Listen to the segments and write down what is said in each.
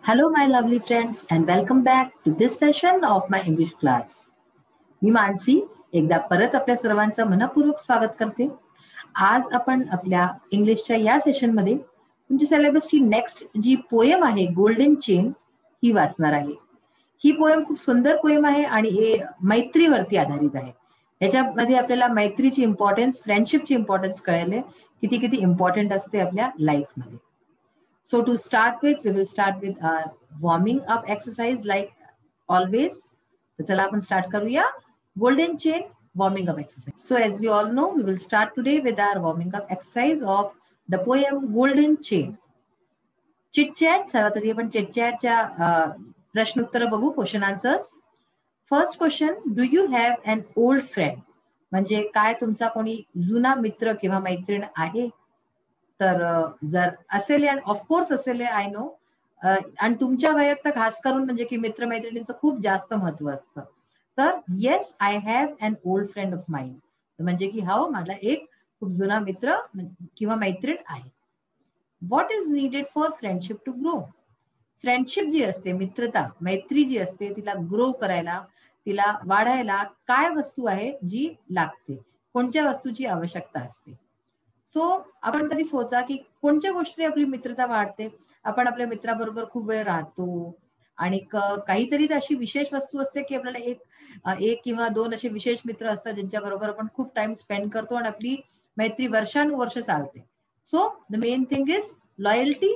Hello, my lovely friends, and welcome back to this session of my English class. मी मानसी एकदा परत आपल्या सर्वांचं मनपूर्वक स्वागत करते. आज आपण आपल्या इंग्लिशच्या या सेशनमध्ये तुमच्या सिलेबसची नेक्स्ट जी पोएम आहे गोल्डन चेन ही वाचणार आहे. ही पोएम खूप सुंदर पोएम आहे आणि हे मैत्रीवरती आधारित आहे. याच्यामध्ये आपल्याला मैत्रीची इम्पॉर्टन्स, फ्रेंडशिपची इम्पॉर्टन्स कळेल किती किती इम्पॉर्टंट असते आपल्या लाईफमध्ये. So to start with, we will start with our warming up exercise like always. So चला आपण start करूया golden chain warming up exercise. So as we all know, we will start today with our warming up exercise of the poem Golden Chain. Chit chat. सर्वात आधी आपण chit chatच्या प्रश्न उत्तर बघू, question answers. First question, do you have an old friend? म्हणजे काय तुमचा कोणी जुना मित्र किंवा मैत्रीण आहे? तर जर असेल आणि ऑफकोर्स असेल आय नो, आणि तुमच्या वयात तर खास करून म्हणजे की मित्रमैत्रिणींचं खूप जास्त महत्व असतं. तर yes, I have an old friend of mind, म्हणजे की हो, माझा एक खूप जुना मित्र किंवा मैत्रीण आहे. What is needed for friendship to grow? Friendship जी असते, मित्रता मैत्री जी असते, तिला ग्रो करायला, तिला वाढायला काय वस्तू आहे जी लागते, कोणत्या वस्तूची आवश्यकता असते? सो आपण कधी सोचा की कोणत्या गोष्टी आपली मित्रता वाढते? आपण आपल्या मित्राबरोबर खूप वेळ राहतो आणि काहीतरी अशी विशेष वस्तू असते की आपल्याला एक किंवा दोन असे विशेष मित्र असतात ज्यांच्या बरोबर आपण खूप टाइम स्पेंड करतो आणि आपली मैत्री वर्षानुवर्ष चालते. So the main thing is loyalty,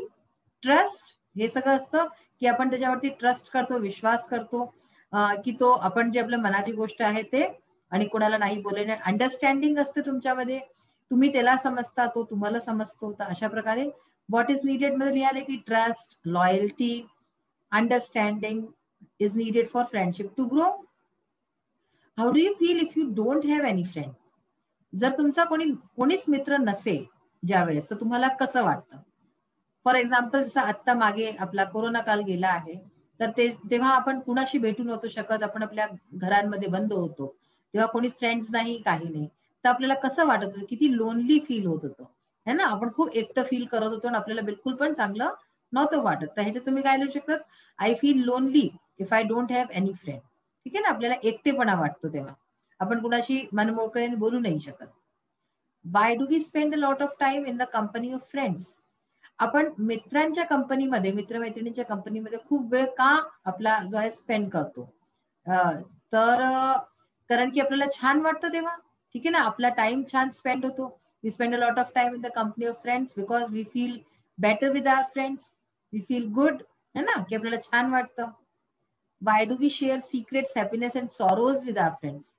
trust. हे सगळं असतं की आपण त्याच्यावरती ट्रस्ट करतो, विश्वास करतो की तो आपण जे आपल्या मनाची गोष्ट आहे ते आणि कोणाला नाही बोलणे. अंडरस्टँडिंग असते तुमच्यामध्ये, तुम्ही त्याला समजता, तो तुम्हाला समजतो. तर अशा प्रकारे व्हॉट इज नीडेड मध्ये लिहाले की trust, loyalty, understanding is needed for friendship to grow. How do you feel if you don't have any friend? जर तुमचा कोणीच मित्र नसेल ज्यावेळेस, तर तुम्हाला कसं वाटतं? फॉर एक्झाम्पल, जसं आत्ता मागे आपला कोरोना काल गेला आहे, तर तेव्हा आपण कुणाशी भेटू नव्हतो शकत, आपण आपल्या घरांमध्ये बंद होतो, तेव्हा कोणी फ्रेंड्स नाही, काही नाही. तर आपल्याला कसं वाटत होतं, किती लोनली फील होत होतं है ना? आपण खूप एकटं फील करत होतो आणि आपल्याला बिलकुल पण चांगलं नव्हतं वाटत. तर ह्याच्यात तुम्ही काय लिहू शकतात? I feel lonely if I don't have any friend. ठीक आहे ना? आपल्याला एकटेपणा वाटतो तेव्हा आपण कुणाशी मनमोकळ्याने बोलू नाही शकत. Why do we spend a lot of time in the company of friends? आपण मित्रांच्या कंपनीमध्ये, मित्रमैत्रिणींच्या कंपनीमध्ये खूप वेळ का आपला जो आहे स्पेंड करतो? तर कारण की आपल्याला छान वाटतं तेव्हा. ठीक आहे ना? आपला टाइम छान स्पेंड होतो. We spend a lot of time in the company of friends because we feel better with our friends, we feel good, है ना? की आपल्याला छान वाटतं. Why do we share secrets, happiness and sorrows with our friends?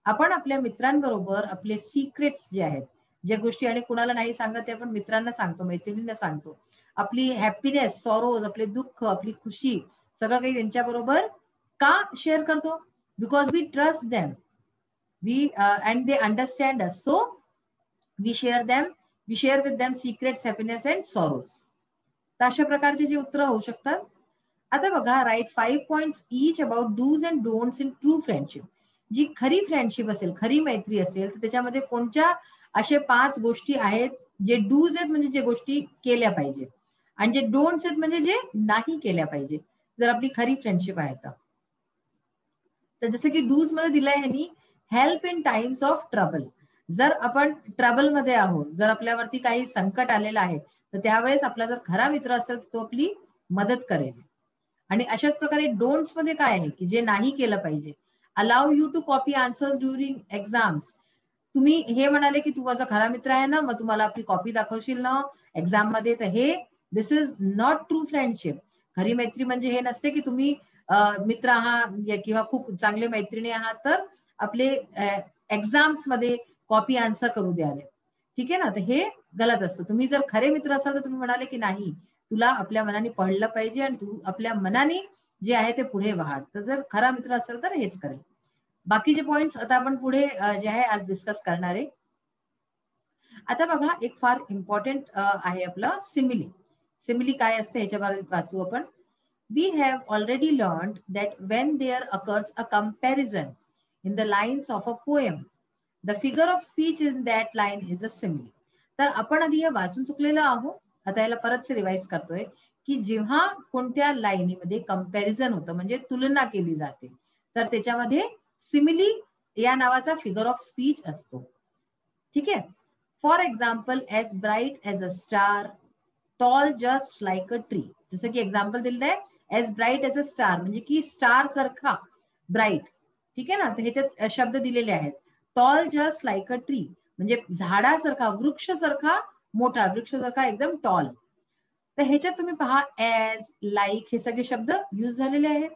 आपण आपल्या मित्रांबरोबर आपले सिक्रेट्स जे आहेत, ज्या गोष्टी आणि कुणाला नाही सांगत ते आपण मित्रांना सांगतो, मैत्रिणींना सांगतो. आपली हॅपीनेस, सॉरोज, आपले दुःख, आपली खुशी, सगळं काही त्यांच्याबरोबर का शेअर करतो? Because we trust them, we and they understand us. So we share with them secrets, happiness and sorrows. तर अशा प्रकारचे जे उत्तर होऊ शकतात. आता बघा, write 5 points each about dos and don'ts in true friendship. जी खरी फ्रेंडशिप असेल, खरी मैत्री असेल, तर त्याच्यामध्ये कोणत्या अशा 5 गोष्टी आहेत जे डूज आहेत, म्हणजे जे गोष्टी केल्या पाहिजे, आणि जे डोंट्स आहेत म्हणजे जे नाही केल्या पाहिजे जर आपली खरी फ्रेंडशिप आहे तर जसं की डूज मध्ये दिलंय ह्यांनी, help in times of trouble. जर आपण ट्रबल मध्ये आहोत, जर आपल्यावरती काही संकट आलेलं आहे, तर त्यावेळेस आपला जर खरा मित्र असेल तर तो आपली मदत करेल. आणि अशाच प्रकारे डोंट्स मध्ये काय आहे की जे नाही केलं पाहिजे, allow you to copy answers during exams. तुम्ही हे म्हणाले की तू माझा खरा मित्र आहे ना, मग तुम्हाला आपली कॉपी दाखवशील ना एक्झाम मध्ये, तर हे दिस इज नॉट ट्रू फ्रेंडशिप. खरी मैत्री म्हणजे हे नसते की तुम्ही मित्र आहात किंवा खूप चांगले मैत्रिणी आहात तर आपले एक्झाम्स मध्ये कॉपी आन्सर करू द्याले. ठीक आहे ना? तर हे गलत असतं. तुम्ही जर खरे मित्र असाल तर तुम्ही म्हणाले की नाही, तुला आपल्या मनाने पडलं पाहिजे आणि तू आपल्या मनाने जे आहे ते पुढे वाढ. तर जर खरा मित्र असेल तर हेच करेल. बाकीचे पॉइंट्स आता आपण पुढे जे आहे आज डिस्कस करणार आहे. आता बघा, एक फार इम्पॉर्टंट आहे आपलं सिमिली. सिमिली काय असते ह्याच्याबाबत वाचू आपण. We have already learned that when there occurs a comparison in the lines of a poem, the figure of speech in that line is a simile. तर आपण आधी हे वाचून चुकलेलो आहोत आता याला परत रिवाइज करतोय की जेव्हा कोणत्या लाईनीमध्ये कंपॅरिझन होतं म्हणजे तुलना केली जाते तर त्याच्यामध्ये सिमिली या नावाचा फिगर ऑफ स्पीच असतो. ठीक आहे. For example, as bright as a star, tall just like a tree. जसं की एक्झाम्पल दिलेलं आहे as bright as a star म्हणजे की स्टार सारखा ब्राईट. ठीक आहे ना. तर ह्याच्यात शब्द दिलेले आहेत. Tall just like a tree म्हणजे झाडासारखा, वृक्षासारखा मोठा, वृक्षासारखा एकदम टॉल. तर ह्याच्यात तुम्ही पहा एज, लाईक हे सगळे शब्द यूज झालेले आहेत.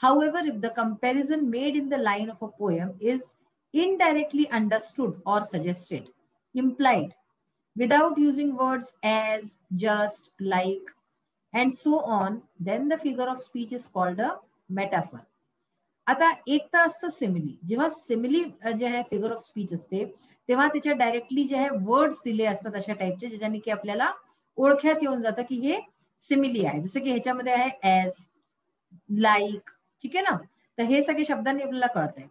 However, if the comparison made in the line of a poem is indirectly understood or suggested, implied, without using words as, just, like, and so on, then the figure of speech is called a metaphor. आता एक तर असतं simile. जेव्हा simile जे आहे figure of speech असते तेव्हा त्याच्या डायरेक्टली जे आहे वर्ड्स दिले असतात अशा टाईपचे ज्याच्याने की आपल्याला ओळख्यात येऊन जातं की हे सिमिली आहे. जसं की ह्याच्यामध्ये आहे एज, लाईक. ठीक आहे ना. तर हे सगळे शब्दांनी आपल्याला कळत आहे.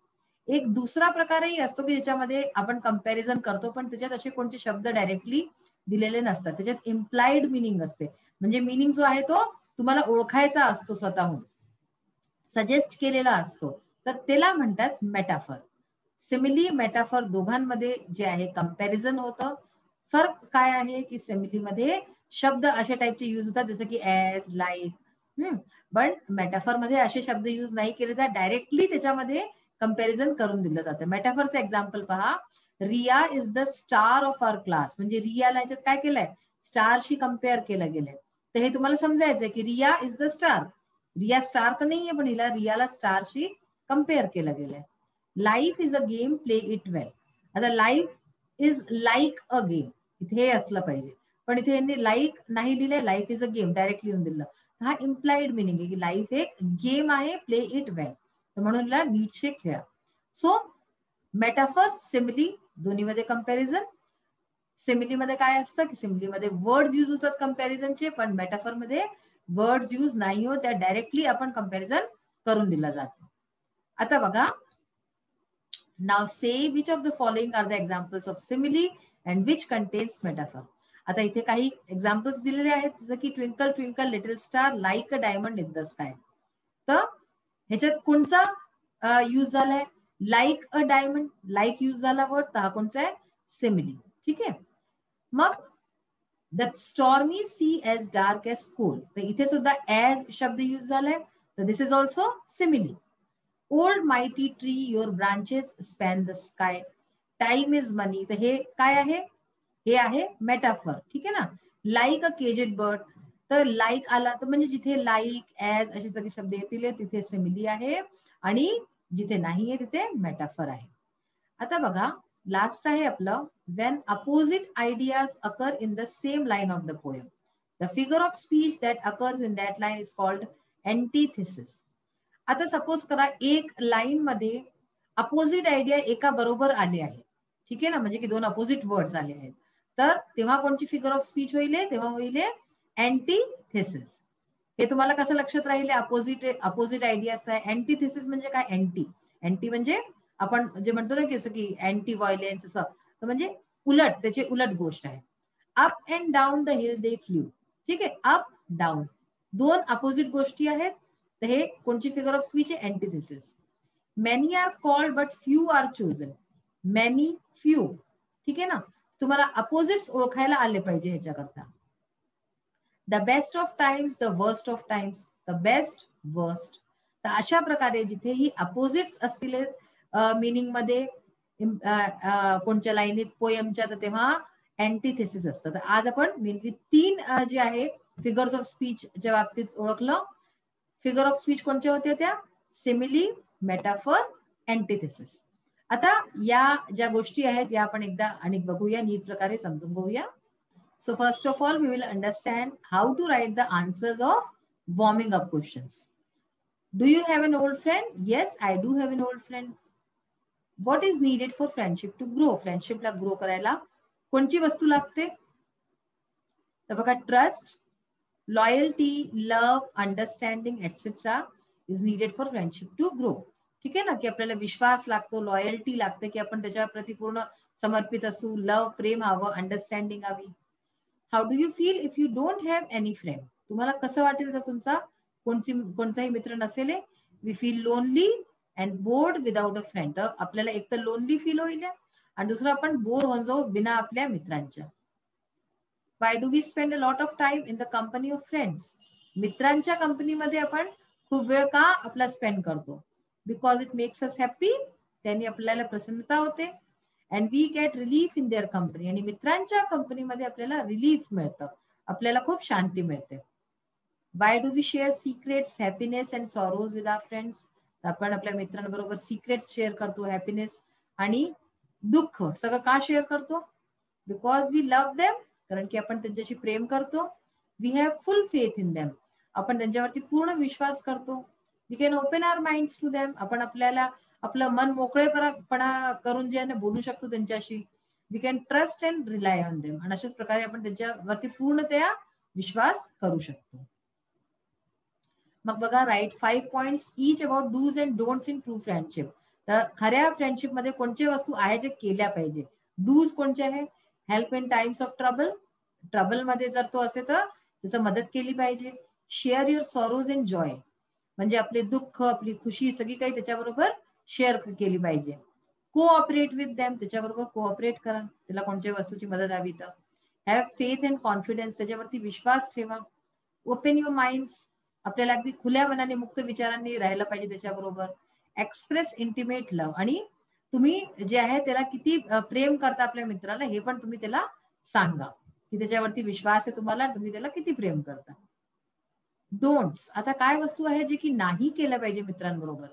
एक दुसरा प्रकारही असतो की ज्याच्यामध्ये आपण कंपॅरिझन करतो पण त्याच्यात असे कोणते शब्द डायरेक्टली दिलेले नसतात. त्याच्यात इम्प्लाइड मिनिंग असते म्हणजे मिनिंग जो आहे तो तुम्हाला ओळखायचा असतो स्वतःहून, सजेस्ट केलेला असतो. तर त्याला म्हणतात मेटाफर. सिमिली, मेटाफर दोघांमध्ये जे आहे कंपॅरिझन होतं. फरक काय आहे की सिमिलीमध्ये शब्द अशा टाईपचे यूज होतात जसं की एज, लाईक. पण मेटाफर मध्ये असे शब्द यूज नाही केले जात. डायरेक्टली त्याच्यामध्ये कंपॅरिझन करून दिलं जातं. मेटाफरचं एक्झाम्पल पहा. Riya is the star of our class म्हणजे रियाला याच्यात काय केलंय, स्टारशी कम्पेअर केलं गेलंय. तर हे तुम्हाला समजायचंय की Riya is the star. Riya star तर नाहीये पण हिला रियाला स्टारशी कम्पेअर केलं गेलंय. Life is a game, play it well. आता life is like a game इथे हे असलं पाहिजे पण इथे यांनी लाईक नाही लिहिलंय, life is a game direct लिहून दिलं. हा इम्प्लाइड मिनिंग आहे की लाईफ एक गेम आहे, प्ले इट वेल. तर म्हणून नीटशे खेळा. सो मेटाफर, सिमिली दोन्हीमध्ये कंपॅरिझन. सिमिलीमध्ये काय असतं की सिमिलीमध्ये वर्ड्स यूज होतात कंपॅरिझनचे पण मेटाफर मध्ये वर्ड्स यूज नाही होत. त्या डायरेक्टली आपण कंपॅरिझन करून दिलं जातं. आता बघा, नाव say which of the following are the examples of simile and which contains metaphor. आता इथे काही एक्झाम्पल्स दिलेले आहेत जसं की twinkle twinkle little star, like a diamond in the sky. तर ह्याच्यात कोणचा यूज झालाय, like a diamond, like use झाला वर्ड, तर हा कोणचा आहे, सिमिली. ठीक आहे. मग the stormy sea as dark as coal, तर इथे सुद्धा एज शब्द यूज झालाय, तर this is also simile. Old mighty tree, your branches span the sky, time is money, तर हे काय आहे, हे आहे मेटाफर. ठीक आहे ना. लाईक अ केजेड बर्ड, तर लाईक आला तर म्हणजे जिथे लाईक, एज असे सगळे शब्द येतील तिथे सिमिली आहे आणि जिथे नाहीये तिथे मेटाफर आहे. आता बघा, लास्ट आहे आपलं, Wien opposite ideas occur in the same line of the poem, the figure of speech that occurs in that line is called antithesis. आता सपोज करा एक लाईन मध्ये अपोजिट आयडिया एका बरोबर आले आहे. ठीक आहे ना, म्हणजे की दोन अपोजिट वर्ड्स आले आहेत. तर तेव्हा कोणची फिगर ऑफ स्पीच होईल, तेव्हा होईल अँटीथेसिस. हे तुम्हाला कसं लक्षात राहील, अपोजिट आयडियाज आहे. अँटीथेसिस म्हणजे काय, अँटी म्हणजे आपण जे म्हणतो ना की असं की अँटी व्हायलेन्स असं, तर म्हणजे उलट, त्याची उलट गोष्ट आहे. Up and down the hill they flew. ठीक आहे, अप डाऊन दोन अपोजिट गोष्टी आहेत. तर हे कोणची फिगर ऑफ स्पीच आहे, antithesis. Many are called but few are chosen, many, few. ठीक आहे ना. तुम्हाला अपोजिट्स ओळखायला आले पाहिजे ह्याच्याकरता. The best of times, the worst of times, the best, worst. तर अशा प्रकारे जिथेही अपोजिट्स असतील मिनिंग मध्ये कोणत्या लाईनीत पोयमच्या, तर तेव्हा अँटीथेसिस असतं. तर आज आपण मेनली तीन जे आहे फिगर्स ऑफ स्पीचच्या बाबतीत ओळखलं. फिगर ऑफ स्पीच कोणत्या होत्या त्या, सिमिली, मेटाफर, अँटीथेसिस. आता या ज्या गोष्टी आहेत या आपण एकदा आणि बघूया, नीट प्रकारे समजून घेऊया. So first of all, we will understand how to write the answers of warming up questions. Do you have an old friend? Yes, I do have an old friend. What is needed for friendship to grow? Friendship ला grow करायला कोणची वस्तू लागते? तर बघा, trust, loyalty, love, understanding etcetera is needed for friendship to grow. ठीक आहे ना, की आपल्याला विश्वास लागतो, लॉयल्टी लागते की आपण त्याच्या प्रती पूर्ण समर्पित असू, लव, प्रेम हवं, अंडरस्टँडिंग हवी. How do you feel if you don't have any friend? तुम्हाला कसं वाटेल जर तुमचा कोणताही मित्र नसेल? We feel lonely and bored without a friend. तर आपल्याला एक तर लोनली फील होईल आणि दुसरं आपण बोर होऊन जाऊ बिना आपल्या मित्रांच्या. Why do we spend a lot of time in the company of friends? मित्रांच्या कंपनीमध्ये आपण खूप वेळ का आपला स्पेंड करतो? Because it makes us happy. त्यांनी आपल्याला प्रसन्नता होते. And we get relief in their company. आणि मित्रांच्या कंपनीमध्ये आपल्याला रिलीफ मिळतं, आपल्याला खूप शांती मिळते. Why do we share secrets, happiness and sorrows with our friends? आपण आपल्या मित्रांबरोबर सिक्रेट्स शेअर करतो, हॅपीनेस आणि दुःख सगळं का शेअर करतो? Because we love them. कारण की आपण त्यांच्याशी प्रेम करतो. We have full faith in them. आपण त्यांच्यावरती पूर्ण विश्वास करतो. We can open our minds to them. आपण आपल्याला आपलं मन मोकळेपणा करून जे आहे बोलू शकतो त्यांच्याशी. We can trust and rely on them. आणि अशाच प्रकारे आपण त्यांच्यावरती पूर्णतया विश्वास करू शकतो. मग बघा, write 5 points each about dos and don'ts in true friendship. तर खऱ्या फ्रेंडशिप मध्ये कोणत्या वस्तू आहे जे केल्या पाहिजे? डूज कोणते आहे? Help in times of trouble. Trouble मध्ये जर तो असेल तर त्याचं मदत केली पाहिजे. Share your sorrows and Joy. म्हणजे आपले दुःख, आपली खुशी सगळी काही त्याच्याबरोबर शेअर केली पाहिजे. Cooperate with them. त्याच्याबरोबर कोऑपरेट करा, त्याला कोणत्या वस्तूची मदत हवी तर. Have faith and confidence. त्याच्यावरती विश्वास ठेवा. Open your minds. आपल्याला अगदी खुल्या मनाने मुक्त विचारांनी राहायला पाहिजे त्याच्याबरोबर. Express intimate love. आणि तुम्ही जे आहे त्याला किती प्रेम करता आपल्या मित्राला हे पण तुम्ही त्याला सांगा, की त्याच्यावरती विश्वास आहे तुम्हाला, तुम्ही त्याला किती प्रेम करता. डोंट्स. आता काय वस्तू आहे जे की नाही केलं पाहिजे मित्रांबरोबर?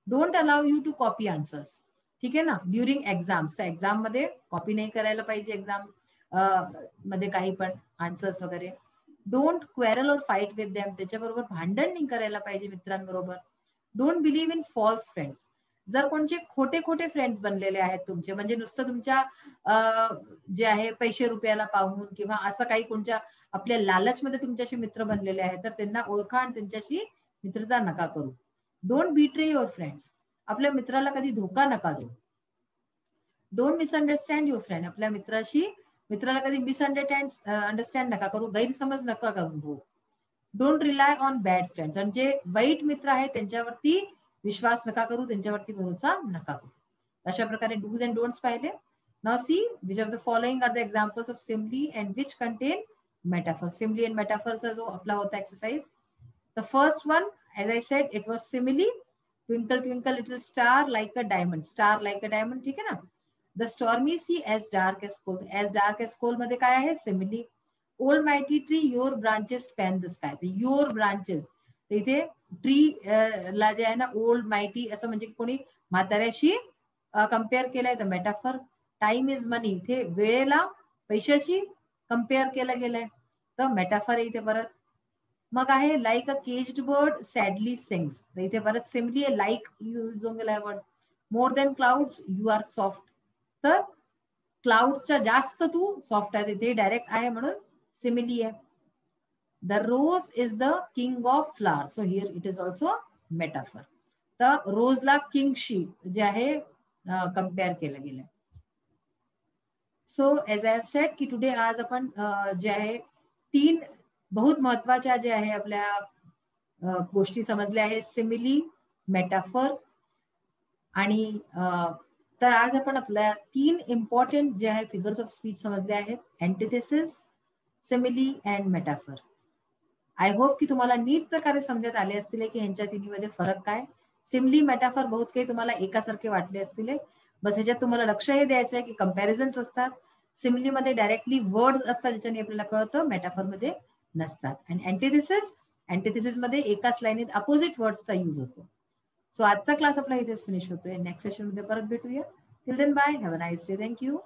Don't allow you to copy answers. ठीक आहे ना. During exams. तर एक्झाम मध्ये कॉपी नाही करायला पाहिजे. एक्झाम मध्ये काही पण आन्सर्स वगैरे. Don't quarrel or fight with them. त्याच्याबरोबर भांडण नाही करायला पाहिजे मित्रांबरोबर. Don't believe in false friends. जर कोणचे खोटे खोटे फ्रेंड्स बनलेले आहेत तुमचे, म्हणजे नुसतं तुमच्या जे आहे पैसे रुपयाला पाहून किंवा असं काही कोणत्या आपल्या लालचमध्ये तुमच्याशी मित्र बनलेले आहेत, तर त्यांना ओळखा आणि त्यांच्याशी मित्रता नका करू. Don't betray your friends. आपल्या मित्राला कधी धोका नका देऊ. Don't misunderstand your friend. आपल्या मित्राला कधी अंडरस्टँड नका करू, गैरसमज नका करून हो. Don't rely on bad friends. आणि जे वाईट मित्र आहेत त्यांच्यावरती विश्वास नका करू, त्यांच्यावरती भरोसा नका करू. अशा प्रकारे डूज अँड डोंट्स पाहिले. Now see which of the following are the examples of simile and which contain metaphor. Simile and मेटाफरचा जो आपला होता exercise. The first one, as I said, it was simile. Twinkle twinkle little star like a diamond. Star like a diamond. ठीक आहे ना. The stormy sea as dark as coal. As dark as coal मध्ये काय आहे? Simile. Old mighty tree your branches span the sky. Your branches. इथे tree ला जे आहे ना ओल्ड माइटी असं म्हणजे कोणी म्हाताऱ्याशी कम्पेअर केलंय. तर मेटाफर. टाइम इज मनी. इथे वेळेला पैशाशी कम्पेअर केलं गेलंय, तर मेटाफर आहे इथे परत. मग आहे like a caged bird sadly sings. तर इथे परत सिम्पली आहे लाईक यूज होऊन गेलाय word. More than clouds you are soft. तर क्लाउडच्या जास्त तू सॉफ्ट आहे, ते डायरेक्ट आहे म्हणून सिमिली आहे. The rose is the king of flower. So here it is also metaphor. तर रोजला किंगशी जे आहे कम्पेअर केलं गेलंय. So as I have said की टुडे आज आपण जे आहे 3 बहुत महत्वाच्या जे आहे आपल्या गोष्टी समजल्या आहेत. सिमिली, मेटाफर आणि तर आज आपण आपल्या 3 इम्पॉर्टंट जे आहे फिगर्स ऑफ स्पीच समजले आहेत. Antithesis, simile and metaphor. I hope की तुम्हाला नीट प्रकारे समजत आले असतील की यांच्या तिन्हीमध्ये फरक काय. सिमिली, मेटाफर बहुत काही तुम्हाला एकासारखे वाटले असतील. बस ह्याच्यात तुम्हाला लक्ष हे द्यायचं आहे की कंपॅरिझन्स असतात. सिमिली मध्ये डायरेक्टली वर्ड्स असतात ज्याच्याने आपल्याला कळतं, मेटाफर मध्ये नसतात. आणि अँटिथेसिस मध्ये एकाच लाईनीत अपोजिट वर्ड्सचा यूज होतो. सो आजचा क्लास आपला इथेच फिनिश होतोय. नेक्स्ट सेशन मध्ये परत भेटूया. Till then bye. Have a nice day. Thank you.